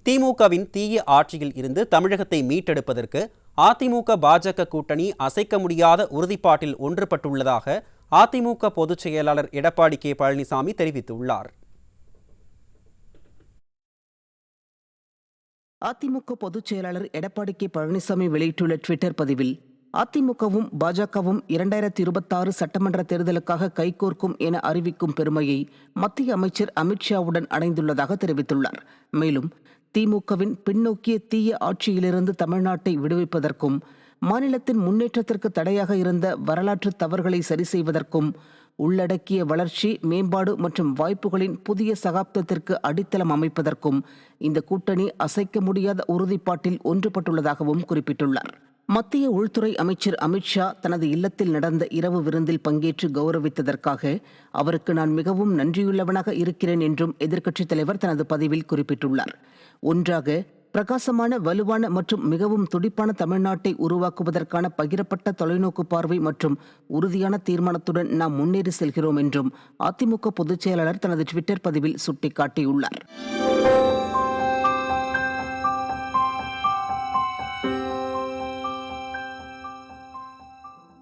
திமுகவின் தீய ஆட்சியில் இருந்து தமிழகத்தை மீட்டெடுப்பதற்கு அதிமுக பாஜக கூட்டணி அசைக்க முடியாத உறுதிப்பாட்டில் ஒன்றுபட்டுள்ளதாக அதிமுக பொதுச் செயலாளர் எடப்பாடி கே பழனிசாமி தெரிவித்துள்ளார். அதிமுக பொதுச் செயலாளர் எடப்பாடி கே பழனிசாமி வெளியிட்டுள்ள ட்விட்டர் பதிவில், அதிமுகவும் பாஜகவும் 2026 சட்டமன்ற தேர்தலுக்காக கைகோர்க்கும் என அறிவிக்கும் பெருமையை மத்திய அமைச்சர் அமித்ஷாவுடன் அடைந்துள்ளதாக தெரிவித்துள்ளார். மேலும் திமுகவின் பின்னோக்கிய தீய ஆட்சியிலிருந்து தமிழ்நாட்டை விடுவிப்பதற்கும் மாநிலத்தின் முன்னேற்றத்திற்கு தடையாக இருந்த வரலாற்று தவறுகளை சரி செய்வதற்கும் உள்ளடக்கிய வளர்ச்சி, மேம்பாடு மற்றும் வாய்ப்புகளின் புதிய சகாப்தத்திற்கு அடித்தளம் அமைப்பதற்கும் இந்த கூட்டணி அசைக்க முடியாத உறுதிப்பாட்டில் ஒன்றுபட்டுள்ளதாகவும் குறிப்பிட்டுள்ளார். மத்திய உள்துறை அமைச்சர் அமித்ஷா தனது இல்லத்தில் நடந்த இரவு விருந்தில் பங்கேற்று கௌரவித்ததற்காக அவருக்கு நான் மிகவும் நன்றியுள்ளவனாக இருக்கிறேன் என்றும் எதிர்க்கட்சித் தலைவர் தனது பதிவில் குறிப்பிட்டுள்ளார். ஒன்றாக பிரகாசமான, வலுவான மற்றும் மிகவும் துடிப்பான தமிழ்நாட்டை உருவாக்குவதற்கான பகிரப்பட்ட தொலைநோக்கு பார்வை மற்றும் உறுதியான தீர்மானத்துடன் நாம் முன்னேறி செல்கிறோம் என்றும் அதிமுக பொதுச் செயலாளர் தனது ட்விட்டர் பதிவில் சுட்டிக்காட்டியுள்ளார்.